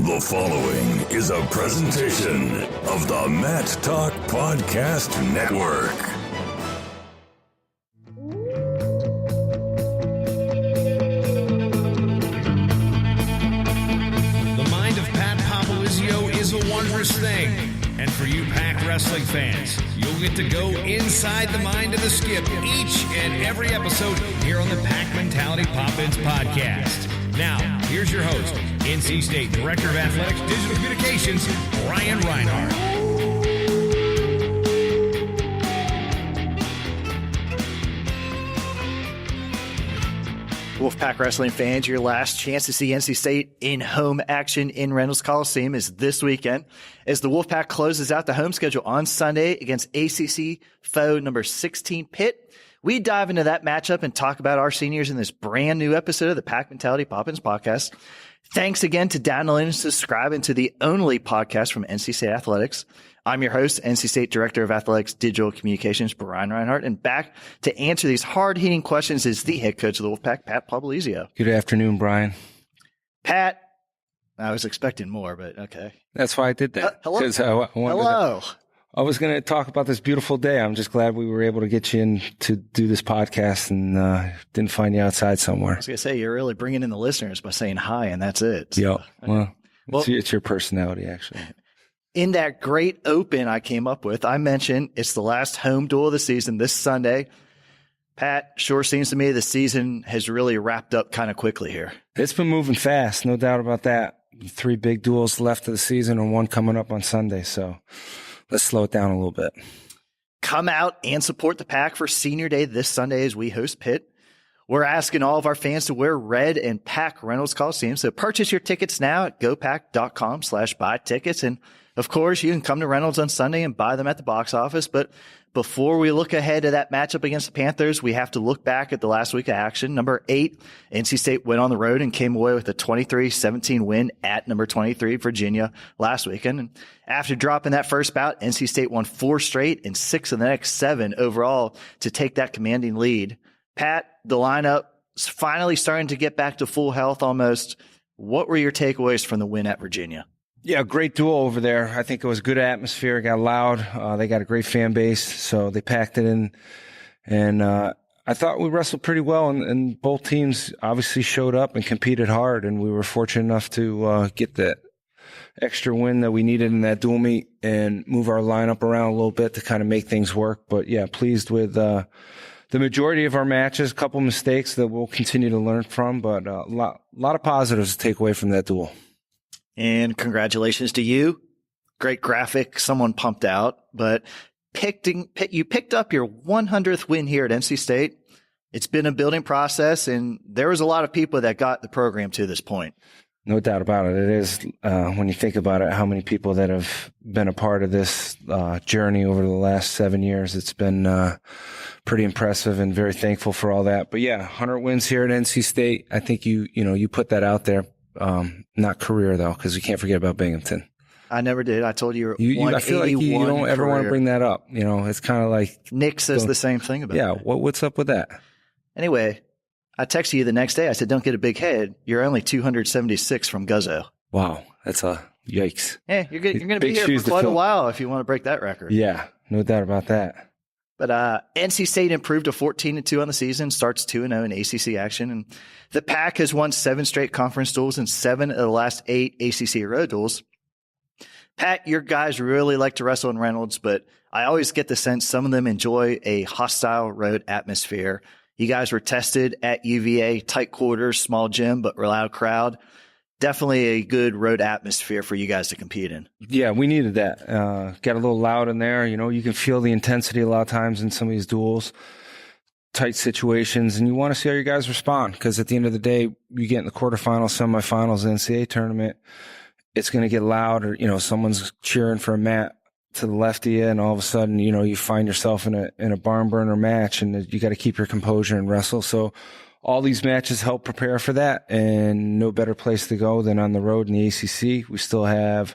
The following is a presentation of the Matt Talk Podcast Network. The mind of Pat Popolizio is a wondrous thing. And for you Pack wrestling fans, you'll get to go inside the mind of the Skip each and every episode here on the Pack Mentality Pop-Ins podcast. Now, here's your host, NC State Director of Athletics Digital Communications, Brian Reinhardt. Wolfpack wrestling fans, your last chance to see NC State in home action in Reynolds Coliseum is this weekend as the Wolfpack closes out the home schedule on Sunday against ACC foe number 16 Pitt. We dive into that matchup and talk about our seniors in this brand new episode of the Pack Mentality Pop-Ins podcast. Thanks again to downloading and subscribing to the only podcast from NC State Athletics. I'm your host, NC State Director of Athletics Digital Communications, Brian Reinhardt, and back to answer these hard-hitting questions is the head coach of the Wolfpack, Pat Popolizio. Good afternoon, Brian. Pat, I was expecting more, but okay. That's why I did that. Hello. Hello. I was going to talk about this beautiful day. I'm just glad we were able to get you in to do this podcast and didn't find you outside somewhere. I was going to say, you're really bringing in the listeners by saying hi, and that's it. So, yeah. Well, it's your personality, actually. In that great open I came up with, I mentioned it's the last home duel of the season this Sunday. Pat, sure seems to me the season has really wrapped up kind of quickly here. It's been moving fast, no doubt about that. 3 big duels left of the season and 1 coming up on Sunday, so let's slow it down a little bit. Come out and support the Pack for Senior Day this Sunday as we host Pitt. We're asking all of our fans to wear red and Pack Reynolds Coliseum. So purchase your tickets now at gopack.com/buy tickets. And of course, you can come to Reynolds on Sunday and buy them at the box office. But before we look ahead to that matchup against the Panthers, we have to look back at the last week of action. Number 8, NC State went on the road and came away with a 23-17 win at number 23, Virginia, last weekend. And after dropping that first bout, NC State won 4 straight and 6 of the next 7 overall to take that commanding lead. Pat, the lineup is finally starting to get back to full health almost. What were your takeaways from the win at Virginia? Yeah, great duel over there. I think it was a good atmosphere. It got loud. They got a great fan base, so they packed it in. And I thought we wrestled pretty well, and both teams obviously showed up and competed hard, and we were fortunate enough to get that extra win that we needed in that dual meet and move our lineup around a little bit to kind of make things work. But, yeah, pleased with the majority of our matches, a couple mistakes that we'll continue to learn from, but a lot of positives to take away from that duel. And congratulations to you. Great graphic. Someone pumped out, but you picked up your 100th win here at NC State. It's been a building process, and there was a lot of people that got the program to this point. No doubt about it. It is, when you think about it, how many people that have been a part of this journey over the last 7 years. It's been pretty impressive and very thankful for all that. But, yeah, 100 wins here at NC State. I think you put that out there. Not career, though, because you can't forget about Binghamton. I never did. I told you, I feel like you don't ever want to bring that up. It's kind of like Nick says the same thing about it. Yeah, what's up with that? Anyway, I texted you the next day. I said, don't get a big head. You're only 276 from Guzzo. Wow, that's a yikes. Yeah, you're going to be here for quite a while if you want to break that record. Yeah, no doubt about that. But NC State improved to 14-2 on the season, starts 2-0 in ACC action. And the Pack has won 7 straight conference duels and 7 of the last 8 ACC road duels. Pat, your guys really like to wrestle in Reynolds, but I always get the sense some of them enjoy a hostile road atmosphere. You guys were tested at UVA, tight quarters, small gym, but loud crowd. Definitely a good road atmosphere for you guys to compete in. Yeah, we needed that. Got a little loud in there. You can feel the intensity a lot of times in some of these duels, tight situations, and you want to see how your guys respond because at the end of the day, you get in the quarterfinals, semifinals, NCAA tournament, it's going to get loud or, someone's cheering for a mat to the left of you, and all of a sudden, you find yourself in a barn burner match, and you got to keep your composure and wrestle. So all these matches help prepare for that, and no better place to go than on the road in the ACC. We still have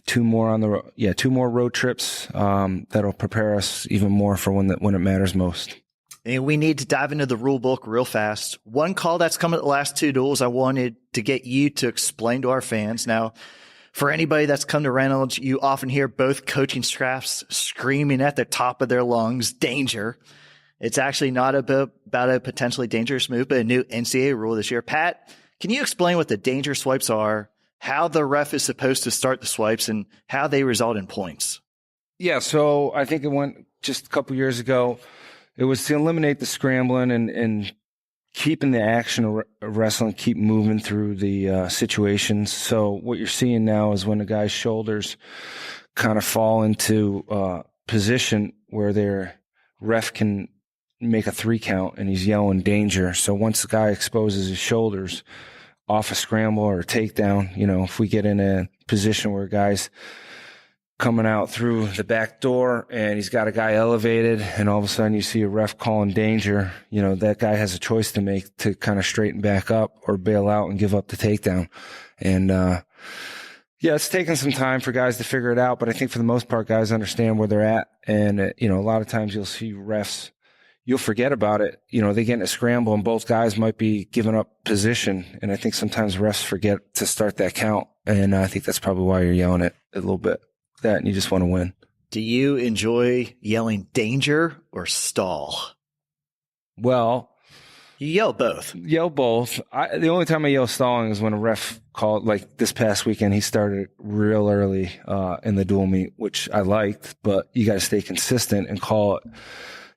2 more on the road. Yeah, 2 more road trips that'll prepare us even more for when it matters most. And we need to dive into the rule book real fast. One call that's come at the last two duels, I wanted to get you to explain to our fans. Now, for anybody that's come to Reynolds, you often hear both coaching staffs screaming at the top of their lungs, danger. It's actually not about a potentially dangerous move, but a new NCAA rule this year. Pat, can you explain what the danger swipes are, how the ref is supposed to start the swipes, and how they result in points? Yeah, so I think it went just a couple years ago. It was to eliminate the scrambling and keeping the action of wrestling, keep moving through the situations. So what you're seeing now is when a guy's shoulders kind of fall into position where their ref can make a 3 count and he's yelling danger. So once the guy exposes his shoulders off a scramble or a takedown, if we get in a position where a guy's coming out through the back door and he's got a guy elevated and all of a sudden you see a ref calling danger, that guy has a choice to make to kind of straighten back up or bail out and give up the takedown. And, it's taken some time for guys to figure it out, but I think for the most part, guys understand where they're at. And, a lot of times you'll see refs, you'll forget about it. They get in a scramble and both guys might be giving up position. And I think sometimes refs forget to start that count. And I think that's probably why you're yelling it a little bit. That and you just want to win. Do you enjoy yelling danger or stall? Well, you yell both. Yell both. The only time I yell stalling is when a ref called, like this past weekend, he started real early in the dual meet, which I liked, but you got to stay consistent and call it.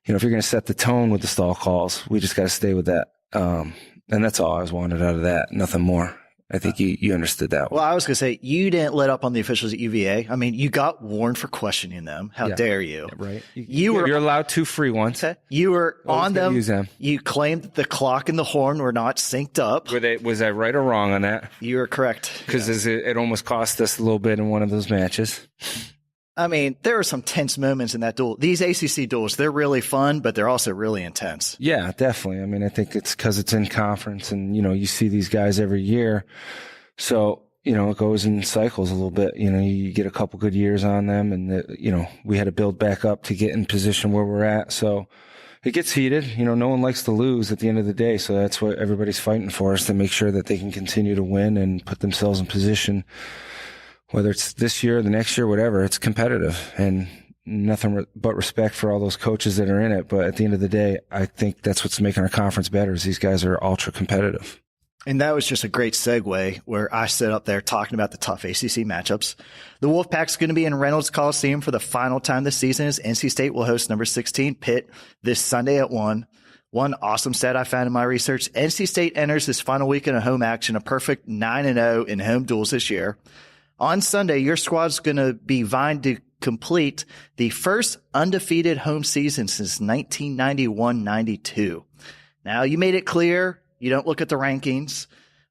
If you're going to set the tone with the stall calls, we just got to stay with that. And that's all I was wanted out of that. Nothing more. I think you understood that one. Well, I was going to say, you didn't let up on the officials at UVA. I mean, you got warned for questioning them. How dare you? Yeah, right. You're allowed 2 free ones. You were on them. Use them. You claimed that the clock and the horn were not synced up. Was I right or wrong on that? You were correct. Because it almost cost us a little bit in one of those matches. I mean, there are some tense moments in that duel. These ACC duels, they're really fun, but they're also really intense. Yeah, definitely. I mean, I think it's because it's in conference and, you see these guys every year. So, it goes in cycles a little bit. You get a couple good years on them and, we had to build back up to get in position where we're at. So it gets heated. No one likes to lose at the end of the day. So that's what everybody's fighting for, is to make sure that they can continue to win and put themselves in position. Whether it's this year, the next year, whatever, it's competitive and nothing but respect for all those coaches that are in it. But at the end of the day, I think that's what's making our conference better, is these guys are ultra competitive. And that was just a great segue where I stood up there talking about the tough ACC matchups. The Wolfpack's going to be in Reynolds Coliseum for the final time this season, as NC State will host number 16 Pitt this Sunday at 1. One awesome stat I found in my research: NC State enters this final weekend of home action a perfect 9-0 in home duels this year. On Sunday, your squad's going to be vying to complete the first undefeated home season since 1991-92. Now, you made it clear you don't look at the rankings,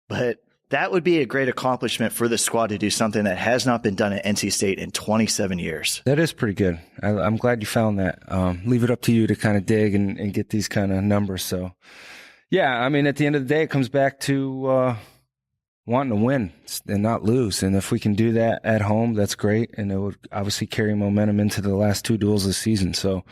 but that would be a great accomplishment for the squad to do something that has not been done at NC State in 27 years. That is pretty good. I'm glad you found that. Leave it up to you to kind of dig and get these kind of numbers. So, yeah, I mean, at the end of the day, it comes back to wanting to win and not lose. And if we can do that at home, that's great. And it would obviously carry momentum into the last 2 duels this season. So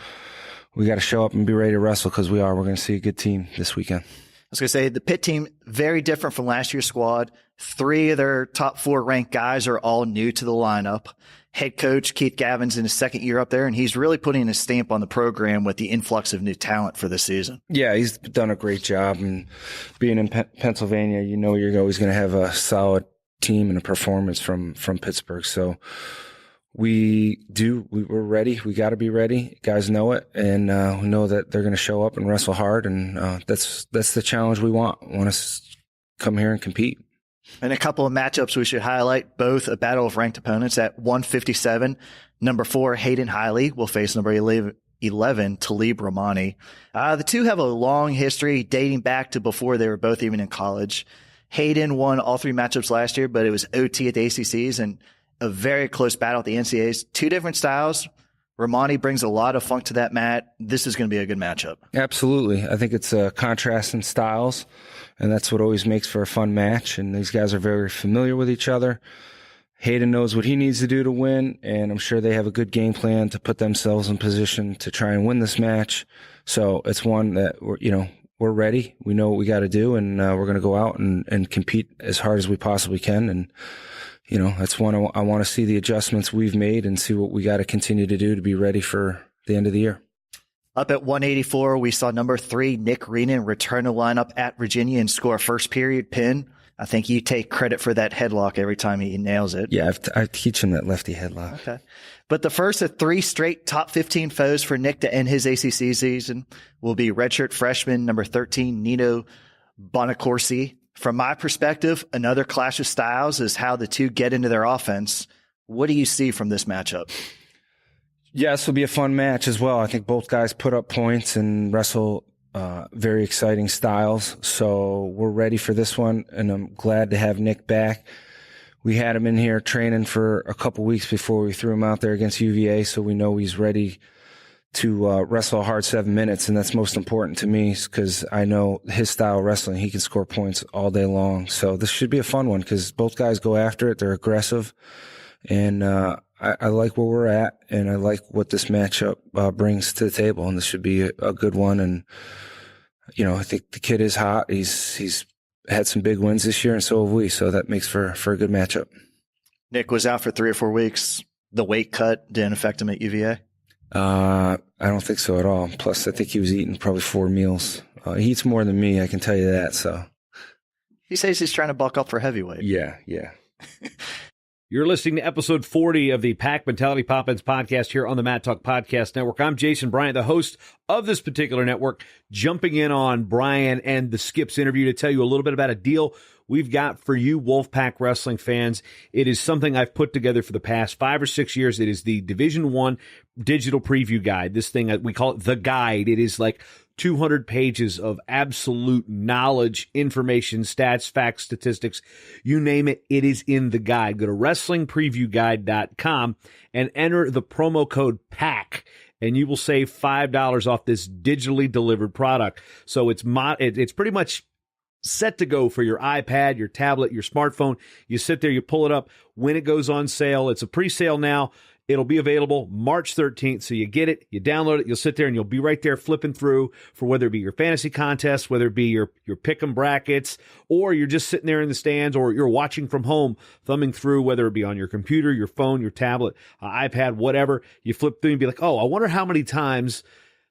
we got to show up and be ready to wrestle, because we're going to see a good team this weekend. I was going to say, the Pitt team, very different from last year's squad. 3 of their top 4 ranked guys are all new to the lineup. Head coach Keith Gavin's in his second year up there, and he's really putting a stamp on the program with the influx of new talent for the season. Yeah, he's done a great job. And being in Pennsylvania, you're always going to have a solid team and a performance from Pittsburgh. So we're ready. We got to be ready. Guys know it, and we know that they're going to show up and wrestle hard. And that's the challenge we want. We want to come here and compete. And a couple of matchups we should highlight, both a battle of ranked opponents. At 157, number 4, Hayden Hiley will face number 11, Talib Rahmani. The two have a long history dating back to before they were both even in college. Hayden won all 3 matchups last year, but it was OT at the ACCs and a very close battle at the NCAAs. 2 different styles. Rahmani brings a lot of funk to that mat. This is going to be a good matchup. Absolutely. I think it's a contrast in styles, and that's what always makes for a fun match. And these guys are very familiar with each other. Hayden knows what he needs to do to win, and I'm sure they have a good game plan to put themselves in position to try and win this match. So it's one that we're ready. We know what we got to do, and we're going to go out and compete as hard as we possibly can. And that's one I want to see the adjustments we've made and see what we got to continue to do to be ready for the end of the year. Up at 184, we saw number 3, Nick Reenan, return to lineup at Virginia and score a first period pin. I think you take credit for that headlock every time he nails it. Yeah, I teach him that lefty headlock. Okay. But the first of 3 straight top 15 foes for Nick to end his ACC season will be redshirt freshman number 13, Nino Bonacorsi. From my perspective, another clash of styles is how the two get into their offense. What do you see from this matchup? Yeah, this will be a fun match as well. I think both guys put up points and wrestle very exciting styles. So we're ready for this one, and I'm glad to have Nick back. We had him in here training for a couple weeks before we threw him out there against UVA, so we know he's ready to wrestle a hard 7 minutes, and that's most important to me because I know his style of wrestling. He can score points all day long. So this should be a fun one because both guys go after it. They're aggressive, and I like where we're at, and I like what this matchup brings to the table, and this should be a good one. And I think the kid is hot. He's had some big wins this year, and so have we. So that makes for a good matchup. Nick was out for 3 or 4 weeks. The weight cut didn't affect him at UVA? I don't think so at all. Plus, I think he was eating probably 4 meals. He eats more than me, I can tell you that. So he says he's trying to bulk up for heavyweight. Yeah. You're listening to episode 40 of the Pack Mentality Pop-Ins podcast here on the Matt Talk Podcast Network. I'm Jason Bryant, the host of this particular network, jumping in on Brian and the Skip's interview to tell you a little bit about a deal we've got for you Wolfpack wrestling fans. It is something I've put together for the past 5 or 6 years. It is the Division I digital preview guide. This thing, we call it the guide. It is like 200 pages of absolute knowledge, information, stats, facts, statistics, you name it, it is in the guide. Go to WrestlingPreviewGuide.com and enter the promo code PACK, and you will save $5 off this digitally delivered product. So it's pretty much set to go for your iPad, your tablet, your smartphone. You sit there, you pull it up. When it goes on sale, it's a pre-sale now. It'll be available March 13th. So you get it, you download it, you'll sit there and you'll be right there flipping through for whether it be your fantasy contest, whether it be your pick'em brackets, or you're just sitting there in the stands, or you're watching from home, thumbing through, whether it be on your computer, your phone, your tablet, iPad, whatever. You flip through and be like, oh, I wonder how many times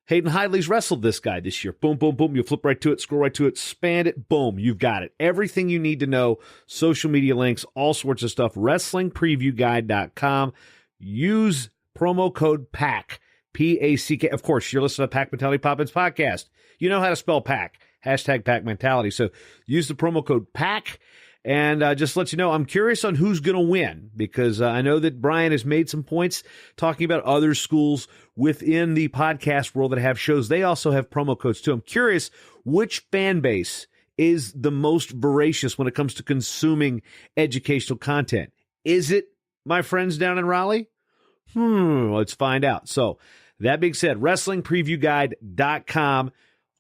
Hayden Hidley's wrestled this guy this year. Boom, boom, boom. You flip right to it, scroll right to it, span it, boom, you've got it. Everything you need to know, social media links, all sorts of stuff, WrestlingPreviewGuide.com. Use promo code PACK, P-A-C-K. Of course, you're listening to Pack Mentality Pop-Ins podcast. You know how to spell PACK, hashtag Pack Mentality. So use the promo code PACK. And just let you know, I'm curious on who's going to win, because I know that Brian has made some points talking about other schools within the podcast world that have shows. They also have promo codes too. I'm curious which fan base is the most voracious when it comes to consuming educational content. Is it my friends down in Raleigh? Let's find out. So that being said, WrestlingPreviewGuide.com.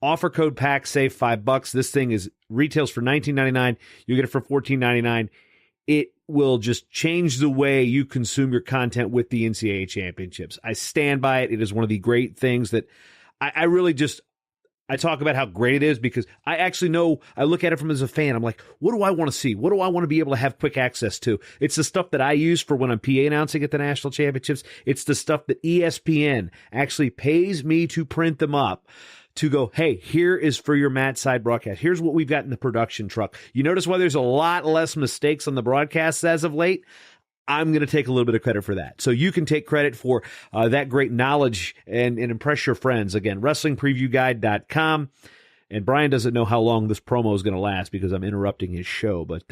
Offer code PACK, save $5. This thing retails for $19.99. You get it for $14.99. It will just change the way you consume your content with the NCAA championships. I stand by it. It is one of the great things that I really just, I talk about how great it is because I actually know, I look at it from as a fan. I'm like, what do I want to see? What do I want to be able to have quick access to? It's the stuff that I use for when I'm PA announcing at the national championships. It's the stuff that ESPN actually pays me to print them up, to go, hey, here is for your Matt Side broadcast. Here's what we've got in the production truck. You notice why there's a lot less mistakes on the broadcasts as of late? I'm going to take a little bit of credit for that. So you can take credit for that great knowledge and impress your friends. Again, WrestlingPreviewGuide.com. And Brian doesn't know how long this promo is going to last because I'm interrupting his show. But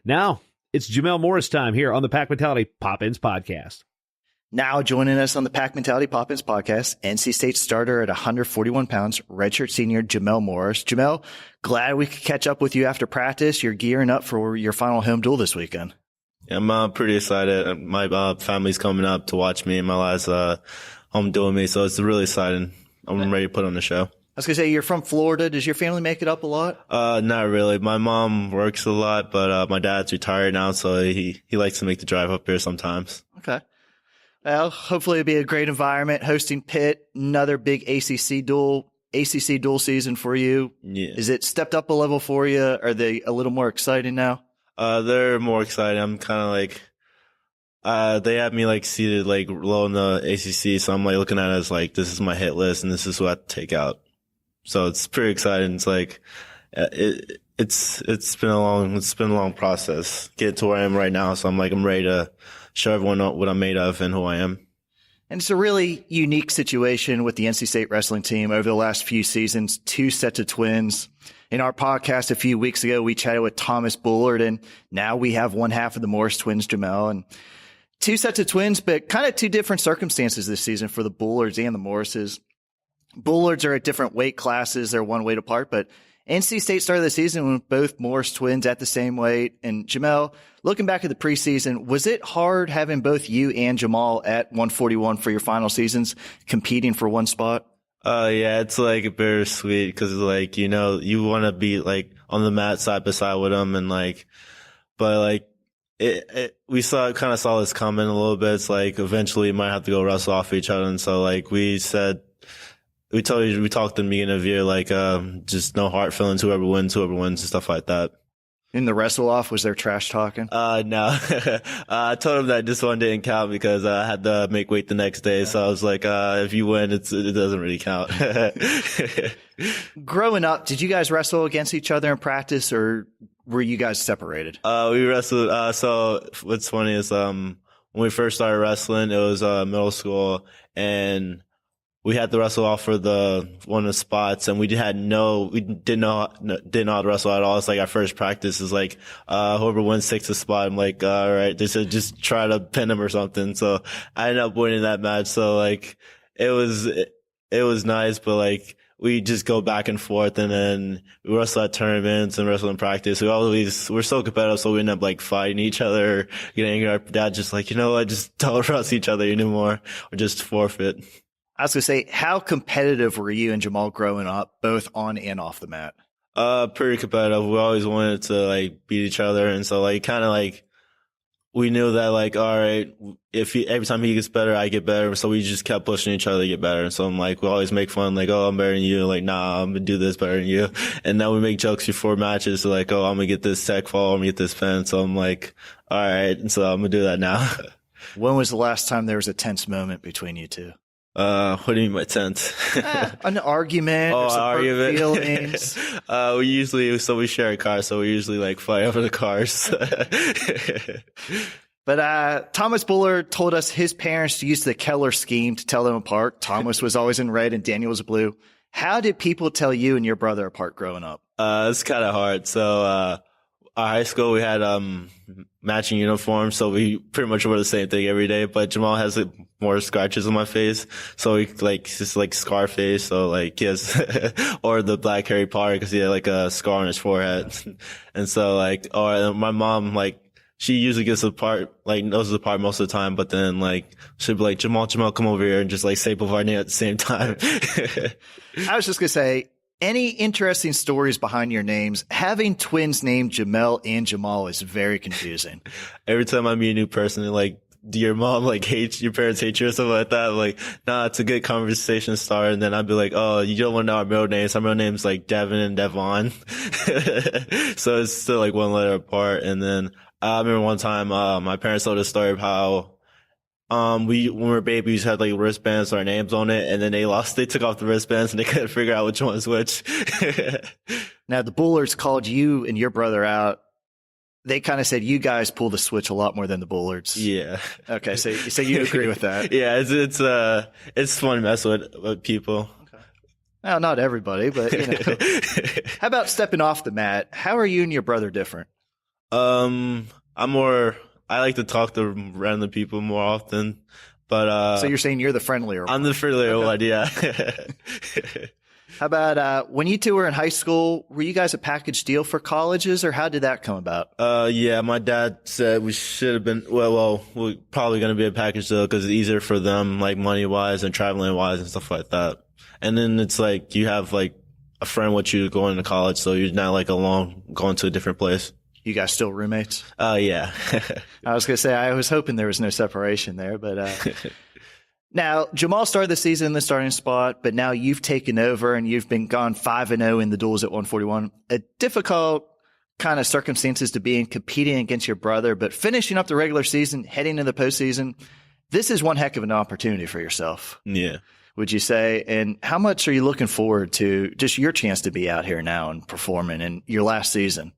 now it's Jamel Morris time here on the Pack Mentality Pop-Ins podcast. Now joining us on the Pack Mentality Pop-Ins podcast, NC State starter at 141 pounds, redshirt senior Jamel Morris. Jamel, glad we could catch up with you after practice. You're gearing up for your final home duel this weekend. Yeah, I'm pretty excited. My family's coming up to watch me in my last home duel with me, so it's really exciting. I'm ready to put on the show. was going to say, you're from Florida. Does your family make it up a lot? Not really. My mom works a lot, but my dad's retired now, so he likes to make the drive up here sometimes. Okay. Well, hopefully it'll be a great environment hosting Pitt, another big ACC dual season for you. Yeah. Is it stepped up a level for you? Are they a little more exciting now? They're more exciting. I'm kind of like, they have me like seated like low in the ACC, so I'm like looking at it as like, this is my hit list and this is what I have to take out. So it's pretty exciting. It's like, it's been a long process getting to where I am right now. So I'm ready to show everyone what I'm made of and who I am. And it's a really unique situation with the NC State wrestling team over the last few seasons, 2 sets of twins. In our podcast a few weeks ago, we chatted with Thomas Bullard, and now we have one half of the Morris twins, Jamel, and 2 sets of twins, but kind of 2 different circumstances this season for the Bullards and the Morrises. Bullards are at different weight classes. They're 1 weight apart, but NC State started the season with both Morris twins at the same weight. And Jamel, looking back at the preseason, was it hard having both you and Jamal at 141 for your final seasons, competing for one spot? Yeah, it's like bittersweet because like, you know, you want to be like on the mat side by side with them and like, but like we kind of saw this coming a little bit. It's like eventually we might have to go wrestle off each other. And so like we talked in the beginning of the year, like, just no hard feelings, whoever wins and stuff like that. In the wrestle off, was there trash talking? No. I told him that this one didn't count because I had to make weight the next day. So I was like, if you win, it doesn't really count. Growing up, did you guys wrestle against each other in practice or were you guys separated? We wrestled. So what's funny is, when we first started wrestling, it was, middle school and we had to wrestle off for one of the spots, and we didn't know how to wrestle at all. It's like our first practice is like, whoever wins takes the spot. I'm like, all right, they said just try to pin him or something. So I ended up winning that match. So like, it was nice, but like, we just go back and forth, and then we wrestle at tournaments and wrestle in practice. We're so competitive, so we end up like fighting each other, getting angry. Our dad just like, you know what, just don't wrestle each other anymore or just forfeit. I was going to say, how competitive were you and Jamal growing up, both on and off the mat? Pretty competitive. We always wanted to like beat each other. And so like kind of like we knew that like, all right, every time he gets better, I get better. So we just kept pushing each other to get better. And so I'm like, we always make fun, like, oh, I'm better than you. Like, nah, I'm going to do this better than you. And now we make jokes before matches. So like, oh, I'm going to get this tech fall. I'm going to get this pin. So I'm like, all right. And so I'm going to do that now. When was the last time there was a tense moment between you two? What do you mean by tense? An argument or some hurt feelings. We share a car, so we usually like fight over the cars. But Thomas Bullard told us his parents used the Keller scheme to tell them apart. Thomas was always in red and Daniel was blue. How did people tell you and your brother apart growing up? It's kind of hard. So our high school, we had matching uniforms, so we pretty much wore the same thing every day. But Jamal has like, more scratches on my face, so he like just like Scarface. So like he has, or the Black Harry Potter because he had like a scar on his forehead. And so like, or my mom like she usually gets apart, like knows the part most of the time, but then like she'd be like, Jamal, come over here, and just like say both our names at the same time. I was just gonna say, any interesting stories behind your names? Having twins named Jamel and Jamal is very confusing. Every time I meet a new person, they're like, do your mom like hates your parents hate you or something like that? I'm like, nah, it's a good conversation starter. And then I'd be like, oh, you don't want to know our middle names. Our middle names like Devin and Devon. So it's still like one letter apart. And then I remember one time, my parents told a story of how when we were babies had like wristbands with our names on it, and then they took off the wristbands and they couldn't figure out which one was which. Now the Bullards called you and your brother out. They kind of said you guys pull the switch a lot more than the Bullards. Yeah. Okay. So you agree with that? Yeah. It's fun to mess with people. Okay. Well, not everybody, but you know. How about stepping off the mat? How are you and your brother different? I like to talk to random people more often, but so you're saying you're the friendlier one? I'm the friendlier one, yeah. How about when you two were in high school, were you guys a package deal for colleges, or how did that come about? Yeah, my dad said we should have been, we're probably going to be a package deal because it's easier for them, like money-wise and traveling-wise and stuff like that. And then it's like you have like a friend with you going to college, so you're not like alone going to a different place. You guys still roommates? Yeah. I was going to say, I was hoping there was no separation there, but now Jamal started the season in the starting spot, but now you've taken over and you've been gone 5-0 in the duels at 141. A difficult kind of circumstances to be in, competing against your brother, but finishing up the regular season, heading into the postseason. This is one heck of an opportunity for yourself. Yeah. Would you say? And how much are you looking forward to just your chance to be out here now and performing in your last season?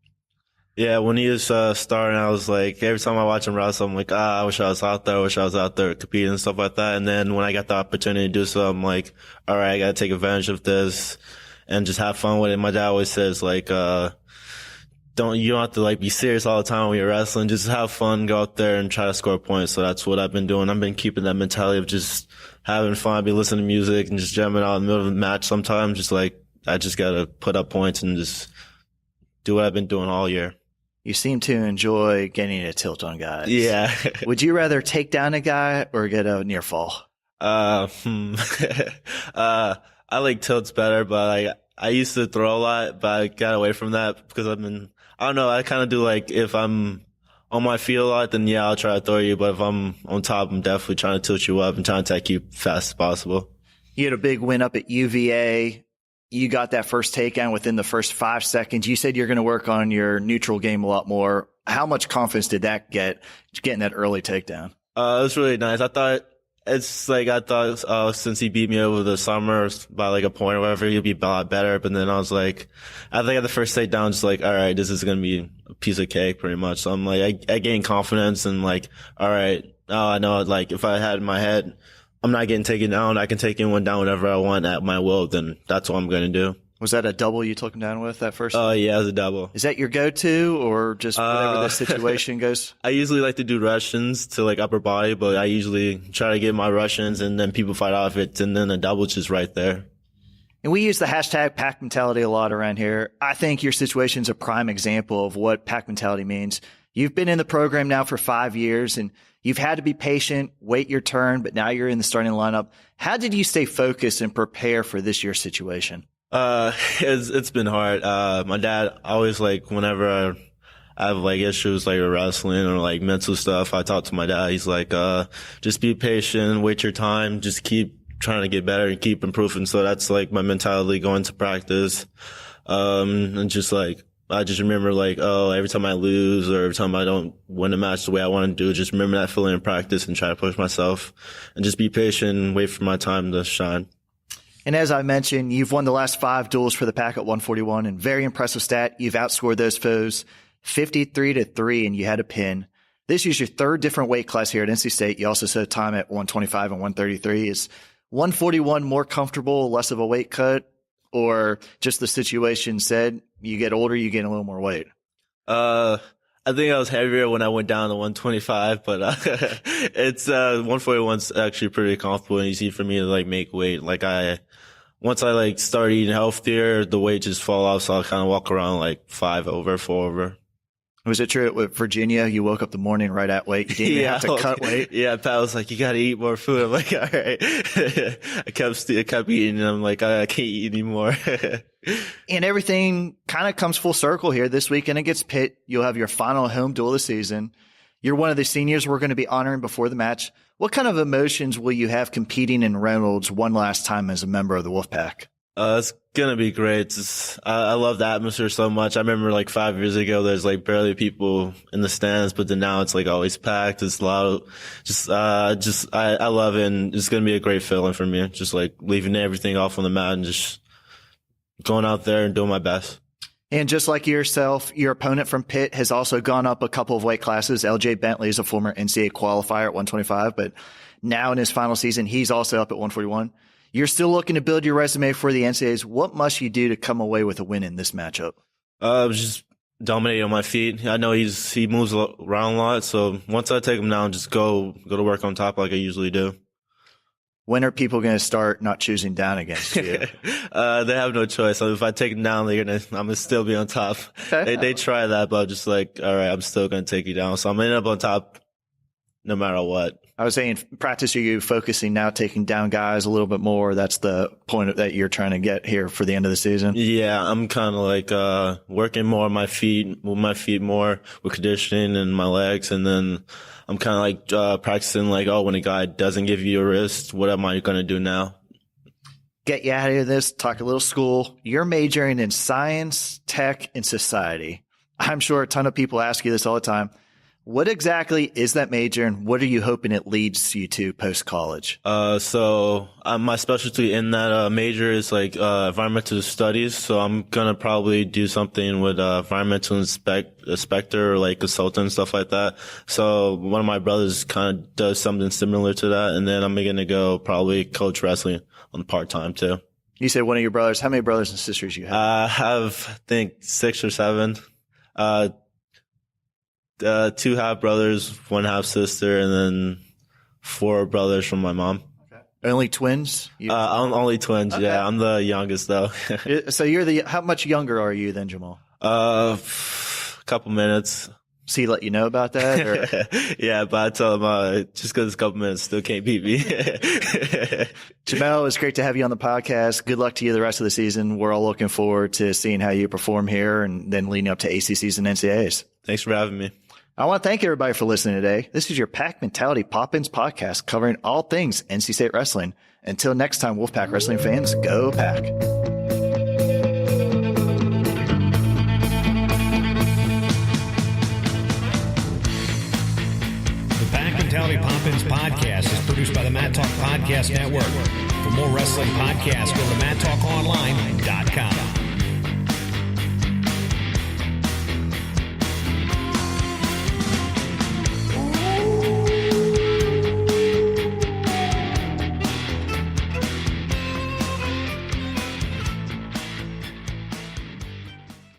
Yeah, when he was starting, I was like, every time I watch him wrestle, I'm like, I wish I was out there. I wish I was out there competing and stuff like that. And then when I got the opportunity to do so, I'm like, all right, I got to take advantage of this and just have fun with it. My dad always says, like, you don't have to like be serious all the time when you're wrestling. Just have fun, go out there and try to score points. So that's what I've been doing. I've been keeping that mentality of just having fun. I've been listening to music and just jamming out in the middle of the match sometimes. Just like, I just got to put up points and just do what I've been doing all year. You seem to enjoy getting a tilt on guys. Yeah. Would you rather take down a guy or get a near fall? I like tilts better, but I used to throw a lot, but I got away from that because I don't know, I kind of do like, if I'm on my feet a lot, then yeah, I'll try to throw you. But if I'm on top, I'm definitely trying to tilt you up and trying to attack you fast as possible. You had a big win up at UVA. You got that first takedown within the first 5 seconds. You said you're going to work on your neutral game a lot more. How much confidence did that get, getting that early takedown? It was really nice. I thought since he beat me over the summer by like a point or whatever, he'll be a lot better. But then I was like, I think at the first takedown, just like, all right, this is going to be a piece of cake pretty much. So I'm like, I gained confidence and like, all right, I know, like if I had in my head, I'm not getting taken down, I can take anyone down whenever I want at my will, then that's what I'm going to do. Was that a double you took him down with that first? Yeah, it was a double. Is that your go-to or just whatever the situation goes? I usually like to do Russians to like upper body, but I usually try to get my Russians and then people fight off it, and then a double's just right there. And we use the hashtag pack mentality a lot around here. I think your situation's a prime example of what pack mentality means. You've been in the program now for 5 years and you've had to be patient, wait your turn, but now you're in the starting lineup. How did you stay focused and prepare for this year's situation? It's been hard. My dad always like, whenever I have like issues like wrestling or like mental stuff, I talk to my dad. He's like, just be patient, wait your time, just keep trying to get better and keep improving. So that's like my mentality going to practice. And just like, I just remember like, every time I lose or every time I don't win a match the way I want to do, just remember that feeling in practice and try to push myself and just be patient and wait for my time to shine. And as I mentioned, you've won the last 5 duels for the pack at 141, and very impressive stat. You've outscored those foes 53-3, and you had a pin. This is your 3rd different weight class here at NC State. You also set time at 125 and 133. Is 141 more comfortable, less of a weight cut, or just the situation said you get older, you gain a little more weight? I think I was heavier when I went down to 125, but it's 141's actually pretty comfortable and easy for me to like make weight. Like once I like start eating healthier, the weight just fall off, so I'll kind of walk around like 5 over, 4 over. Was it true with Virginia? You woke up the morning right at weight. You didn't even have to cut weight. Yeah, Pat was like, "You got to eat more food." I'm like, "All right." I kept eating, and I'm like, I can't eat anymore. And everything kind of comes full circle here. This weekend against Pitt, you'll have your final home duel of the season. You're one of the seniors we're going to be honoring before the match. What kind of emotions will you have competing in Reynolds one last time as a member of the Wolfpack? It's gonna be great. I love the atmosphere so much. I remember like 5 years ago, there's like barely people in the stands, but then now it's like always packed. It's loud. I love it, and it's gonna be a great feeling for me. Just like leaving everything off on the mat and just going out there and doing my best. And just like yourself, your opponent from Pitt has also gone up a couple of weight classes. LJ Bentley is a former NCAA qualifier at 125, but now in his final season, he's also up at 141. You're still looking to build your resume for the NCAAs. What must you do to come away with a win in this matchup? Just dominate on my feet. I know he moves around a lot, so once I take him down, just go to work on top like I usually do. When are people going to start not choosing down against you? They have no choice. So if I take them down, I'm gonna still be on top. Okay. They try that, but I'm just like, all right, I'm still gonna take you down. So I'm ending up on top no matter what. I was saying, practice, are you focusing now, taking down guys a little bit more? That's the point that you're trying to get here for the end of the season? Yeah, I'm kind of like working more on my feet, move my feet more with conditioning and my legs, and then I'm kind of like practicing like, oh, when a guy doesn't give you a wrist, what am I going to do now? Get you out of this, talk a little school. You're majoring in science, tech, and society. I'm sure a ton of people ask you this all the time. What exactly is that major, and what are you hoping it leads you to post-college? So my specialty in that major is like environmental studies. So I'm gonna probably do something with environmental inspector or like consultant and stuff like that. So one of my brothers kind of does something similar to that, and then I'm gonna go probably coach wrestling on part-time too. You said one of your brothers. How many brothers and sisters you have? I have, I think, 6 or 7. 2 half brothers, 1 half sister, and then 4 brothers from my mom. Okay. Only twins? I'm only twins. Okay. Yeah, I'm the youngest though. So how much younger are you than Jamel? A couple minutes. Does he let you know about that? Or? Yeah, but I tell him just because it's a couple minutes, still can't beat me. Jamel, it's great to have you on the podcast. Good luck to you the rest of the season. We're all looking forward to seeing how you perform here and then leading up to ACCs and NCAAs. Thanks for having me. I want to thank everybody for listening today. This is your Pack Mentality Pop-Ins podcast covering all things NC State wrestling. Until next time, Wolfpack wrestling fans, go Pack. The Pack Mentality Pop-Ins podcast is produced by the Mat Talk Podcast Network. For more wrestling podcasts, go to MatTalkOnline.com.